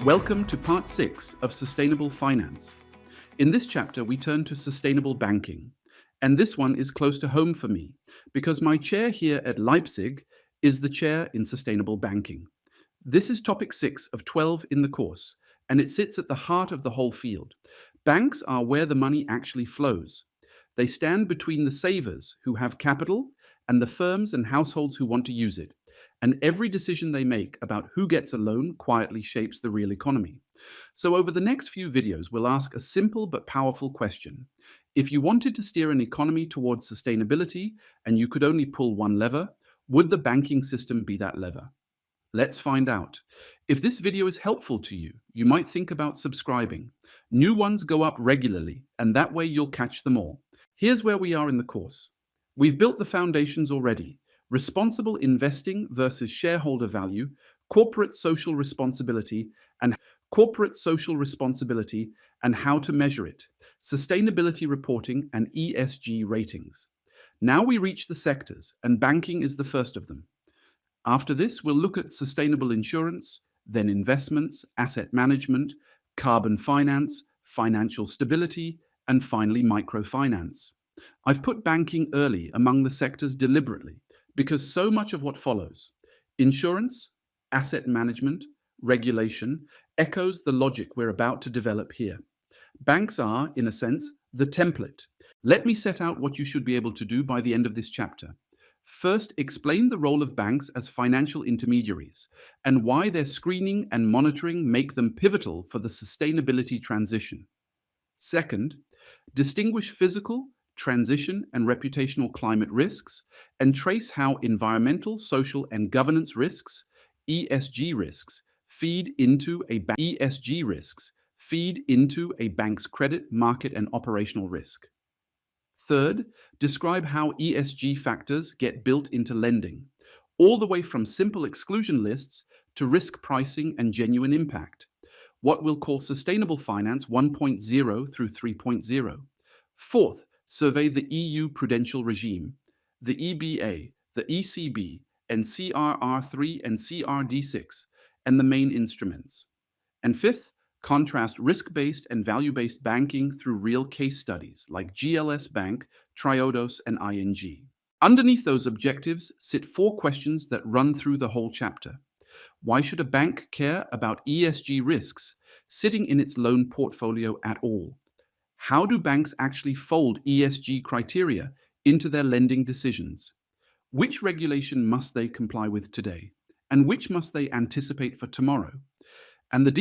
Welcome to Part 6 of Sustainable Finance. In this chapter, we turn to sustainable banking. And this one is close to home for me because my chair here at Leipzig is the chair in sustainable banking. This is topic 6 of 12 in the course, and it sits at the heart of the whole field. Banks are where the money actually flows. They stand between the savers who have capital and the firms and households who want to use it. And every decision they make about who gets a loan quietly shapes the real economy. So over the next few videos, we'll ask a simple but powerful question. If you wanted to steer an economy towards sustainability and you could only pull one lever, would the banking system be that lever? Let's find out. If this video is helpful to you, you might think about subscribing. New ones go up regularly, and that way you'll catch them all. Here's where we are in the course. We've built the foundations already. Responsible investing versus shareholder value, corporate social responsibility, and how to measure it, sustainability reporting and ESG ratings. Now we reach the sectors, and banking is the first of them. After this, we'll look at sustainable insurance, then investments, asset management, carbon finance, financial stability, and finally microfinance. I've put banking early among the sectors deliberately because so much of what follows, insurance, asset management, regulation, echoes the logic we're about to develop here. Banks are, in a sense, the template. Let me set out what you should be able to do by the end of this chapter. First, explain the role of banks as financial intermediaries and why their screening and monitoring make them pivotal for the sustainability transition. Second, distinguish physical, transition, and reputational climate risks and trace how environmental, social, and governance risks, ESG risks, feed into a bank's credit, market, and operational risk. Third, describe how ESG factors get built into lending, all the way from simple exclusion lists to risk pricing and genuine impact, what we'll call sustainable finance 1.0 through 3.0. Fourth, survey the EU prudential regime, the EBA, the ECB, and CRR3 and CRD6, and the main instruments. And fifth, contrast risk-based and value-based banking through real case studies like GLS Bank, Triodos, and ING. Underneath those objectives sit 4 questions that run through the whole chapter. Why should a bank care about ESG risks sitting in its loan portfolio at all? How do banks actually fold ESG criteria into their lending decisions? Which regulation must they comply with today? And which must they anticipate for tomorrow? And the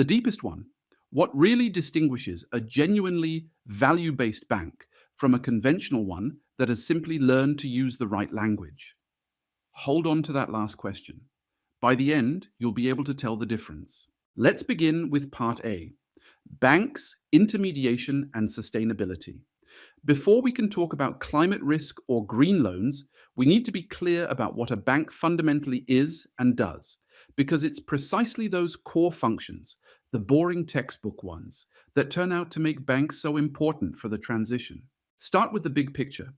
deepest one, what really distinguishes a genuinely value-based bank from a conventional one that has simply learned to use the right language? Hold on to that last question. By the end, you'll be able to tell the difference. Let's begin with Part A, banks, intermediation, and sustainability. Before we can talk about climate risk or green loans, we need to be clear about what a bank fundamentally is and does, because it's precisely those core functions, the boring textbook ones, that turn out to make banks so important for the transition. Start with the big picture.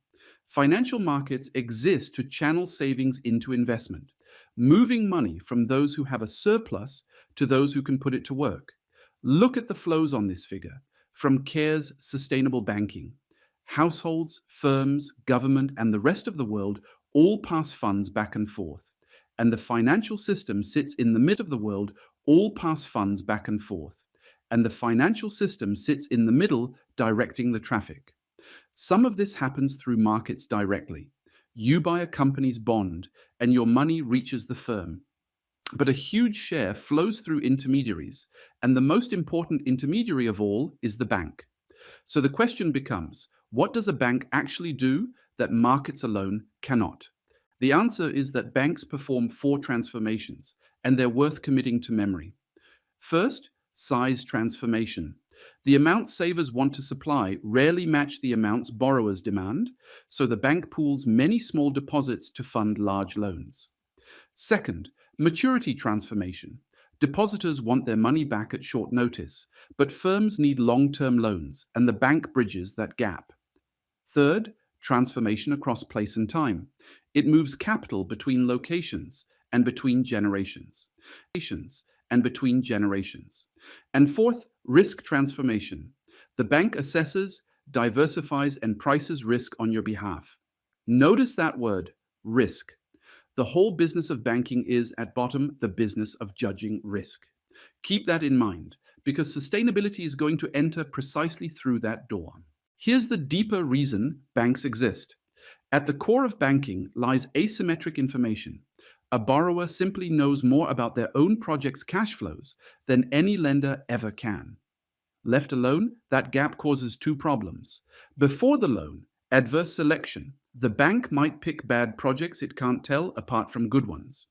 Financial markets exist to channel savings into investment, moving money from those who have a surplus to those who can put it to work. Look at the flows on this figure, from CARE's sustainable banking. Households, firms, government, and the rest of the world all pass funds back and forth. And the financial system sits in the middle of the world, all pass funds back and forth. And the financial system sits in the middle, directing the traffic. Some of this happens through markets directly. You buy a company's bond, and your money reaches the firm. But a huge share flows through intermediaries, and the most important intermediary of all is the bank. So the question becomes, what does a bank actually do that markets alone cannot? The answer is that banks perform 4 transformations, and they're worth committing to memory. First, size transformation. The amounts savers want to supply rarely match the amounts borrowers demand, so the bank pools many small deposits to fund large loans. Second, maturity transformation. Depositors want their money back at short notice, but firms need long-term loans, and the bank bridges that gap. Third, transformation across place and time. It moves capital between locations, and between generations. And between generations. And fourth, risk transformation. The bank assesses, diversifies, and prices risk on your behalf. Notice that word, risk. The whole business of banking is, at bottom, the business of judging risk. Keep that in mind, because sustainability is going to enter precisely through that door. Here's the deeper reason banks exist. At the core of banking lies asymmetric information. A borrower simply knows more about their own project's cash flows than any lender ever can. Left alone, that gap causes two problems. Before the loan, adverse selection. The bank might pick bad projects it can't tell apart from good ones.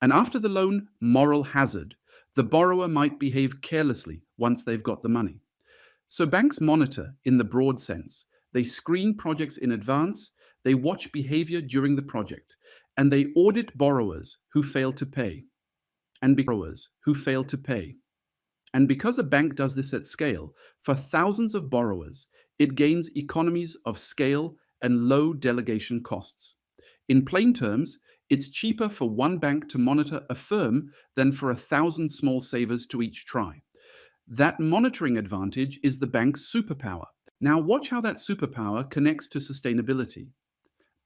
And after the loan, moral hazard. The borrower might behave carelessly once they've got the money. So banks monitor in the broad sense. They screen projects in advance, they watch behavior during the project, and they audit borrowers who fail to pay. And because a bank does this at scale, for thousands of borrowers, it gains economies of scale and low delegation costs. In plain terms, it's cheaper for one bank to monitor a firm than for 1,000 small savers to each try. That monitoring advantage is the bank's superpower. Now watch how that superpower connects to sustainability.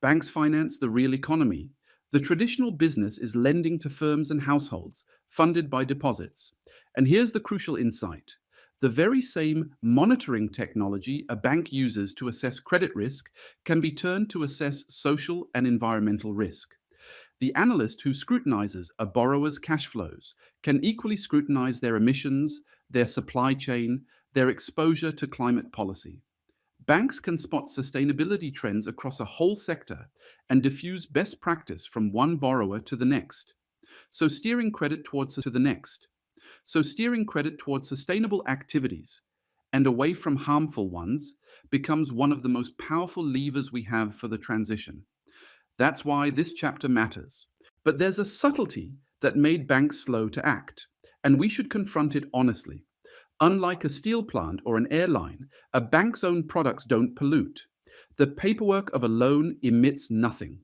Banks finance the real economy. The traditional business is lending to firms and households, funded by deposits. And here's the crucial insight. The very same monitoring technology a bank uses to assess credit risk can be turned to assess social and environmental risk. The analyst who scrutinizes a borrower's cash flows can equally scrutinize their emissions, their supply chain, their exposure to climate policy. Banks can spot sustainability trends across a whole sector and diffuse best practice from one borrower to the next. So steering credit towards sustainable activities and away from harmful ones becomes one of the most powerful levers we have for the transition. That's why this chapter matters. But there's a subtlety that made banks slow to act, and we should confront it honestly. Unlike a steel plant or an airline, a bank's own products don't pollute. The paperwork of a loan emits nothing.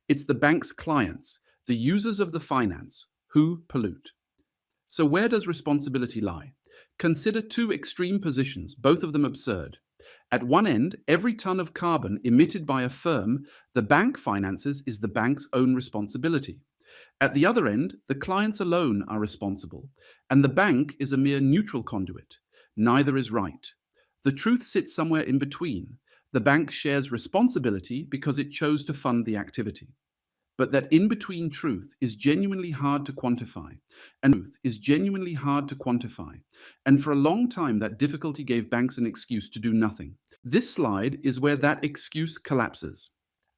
It's the bank's clients, the users of the finance, who pollute. So where does responsibility lie? Consider two extreme positions, both of them absurd. At one end, every ton of carbon emitted by a firm the bank finances is the bank's own responsibility. At the other end, the clients alone are responsible, and the bank is a mere neutral conduit. Neither is right. The truth sits somewhere in between. The bank shares responsibility because it chose to fund the activity. But that in-between truth is genuinely hard to quantify. And for a long time, that difficulty gave banks an excuse to do nothing. This slide is where that excuse collapses.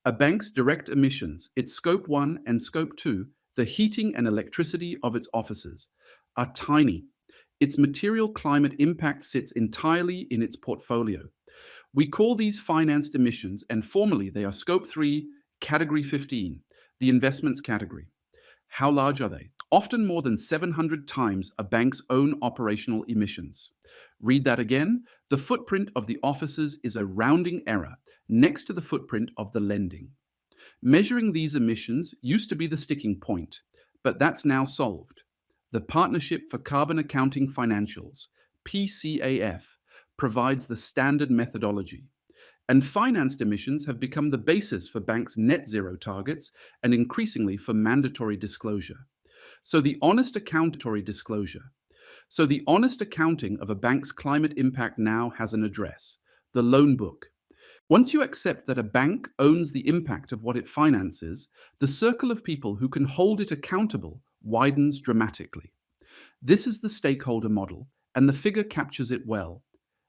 A bank's direct emissions, its Scope 1 and Scope 2, the heating and electricity of its offices, are tiny. Its material climate impact sits entirely in its portfolio. We call these financed emissions, and formally they are Scope 3, Category 15, the investments category. How large are they? Often more than 700 times a bank's own operational emissions. Read that again. The footprint of the offices is a rounding error next to the footprint of the lending. Measuring these emissions used to be the sticking point, but that's now solved. The Partnership for Carbon Accounting Financials, PCAF, provides the standard methodology. And financed emissions have become the basis for banks' net zero targets and increasingly for mandatory disclosure. So the honest accounting of a bank's climate impact now has an address, the loan book. Once you accept that a bank owns the impact of what it finances, the circle of people who can hold it accountable widens dramatically. This is the stakeholder model, and the figure captures it well.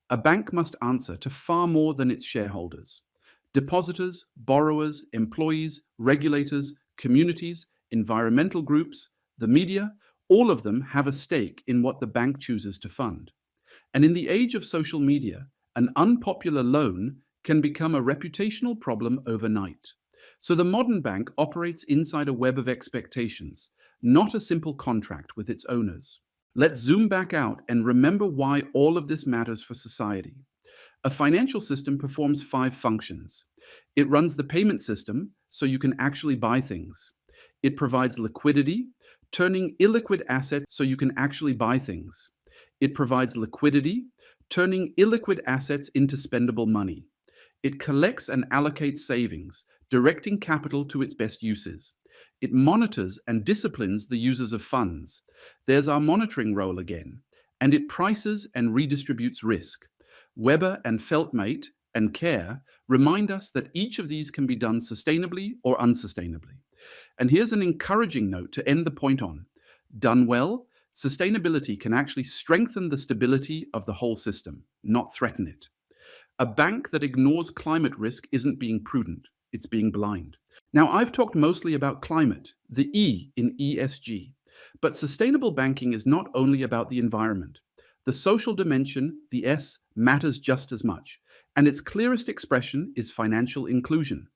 A bank must answer to far more than its shareholders. Depositors, borrowers, employees, regulators, communities, environmental groups, the media, all of them have a stake in what the bank chooses to fund. And in the age of social media, an unpopular loan can become a reputational problem overnight. So the modern bank operates inside a web of expectations, not a simple contract with its owners. Let's zoom back out and remember why all of this matters for society. A financial system performs 5 functions. It runs the payment system, so you can actually buy things. It provides liquidity, turning illiquid assets so you can actually buy things. It provides liquidity, turning illiquid assets into spendable money. It collects and allocates savings, directing capital to its best uses. It monitors and disciplines the users of funds. There's our monitoring role again. And it prices and redistributes risk. Weber and Feltmate and Care remind us that each of these can be done sustainably or unsustainably. And here's an encouraging note to end the point on. Done well, sustainability can actually strengthen the stability of the whole system, not threaten it. A bank that ignores climate risk isn't being prudent, it's being blind. Now, I've talked mostly about climate, the E in ESG, but sustainable banking is not only about the environment. The social dimension, the S, matters just as much, and its clearest expression is financial inclusion.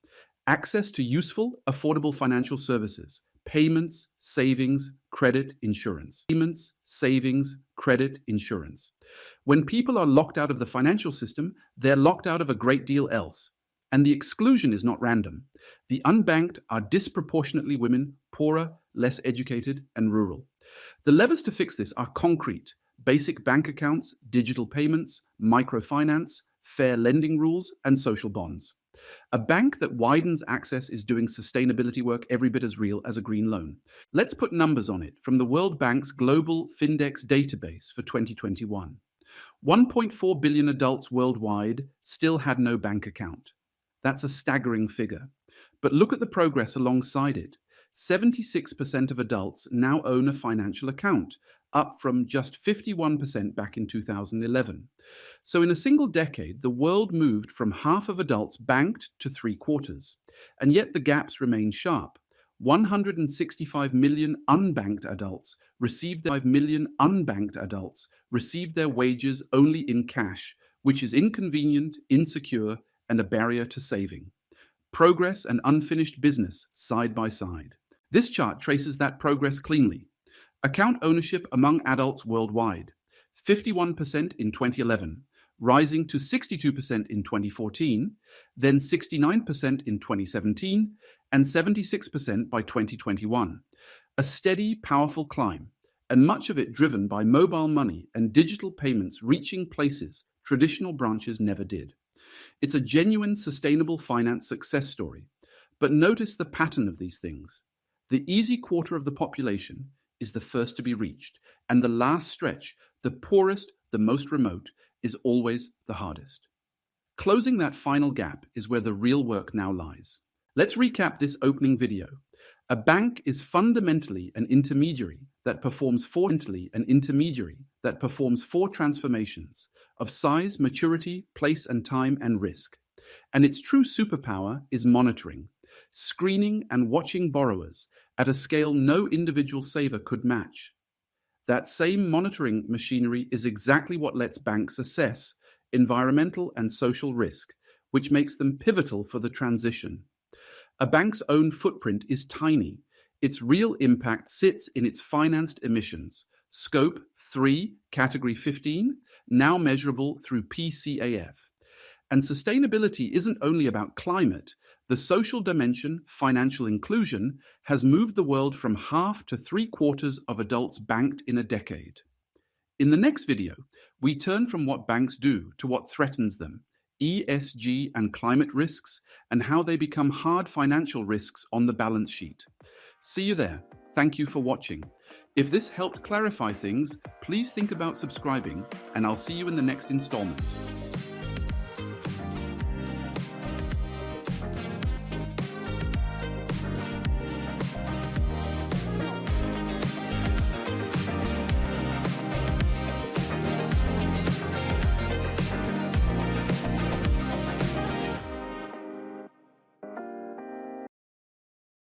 Access to useful, affordable financial services, payments, savings, credit, insurance. Payments, savings, credit, insurance. When people are locked out of the financial system, they're locked out of a great deal else. And the exclusion is not random. The unbanked are disproportionately women, poorer, less educated, and rural. The levers to fix this are concrete: basic bank accounts, digital payments, microfinance, fair lending rules, and social bonds. A bank that widens access is doing sustainability work every bit as real as a green loan. Let's put numbers on it from the World Bank's Global Findex database for 2021. 1.4 billion adults worldwide still had no bank account. That's a staggering figure. But look at the progress alongside it. 76% of adults now own a financial account, up from just 51% back in 2011. So in a single decade, the world moved from half of adults banked to three-quarters. And yet the gaps remain sharp. 165 million unbanked adults received their wages only in cash, which is inconvenient, insecure, and a barrier to saving. Progress and unfinished business side by side. This chart traces that progress cleanly. Account ownership among adults worldwide, 51% in 2011, rising to 62% in 2014, then 69% in 2017, and 76% by 2021. A steady, powerful climb, and much of it driven by mobile money and digital payments reaching places traditional branches never did. It's a genuine sustainable finance success story. But notice the pattern of these things. The easy quarter of the population is the first to be reached, and the last stretch, the poorest, the most remote, is always the hardest. Closing that final gap is where the real work now lies. Let's recap this opening video. A bank is fundamentally an intermediary that performs four transformations of size, maturity, place and time, and risk. And its true superpower is monitoring, screening and watching borrowers at a scale no individual saver could match. That same monitoring machinery is exactly what lets banks assess environmental and social risk, which makes them pivotal for the transition. A bank's own footprint is tiny. Its real impact sits in its financed emissions, Scope 3, Category 15, now measurable through PCAF. And sustainability isn't only about climate. The social dimension, financial inclusion, has moved the world from half to three-quarters of adults banked in a decade. In the next video, we turn from what banks do to what threatens them, ESG and climate risks, and how they become hard financial risks on the balance sheet. See you there. Thank you for watching. If this helped clarify things, please think about subscribing, and I'll see you in the next installment.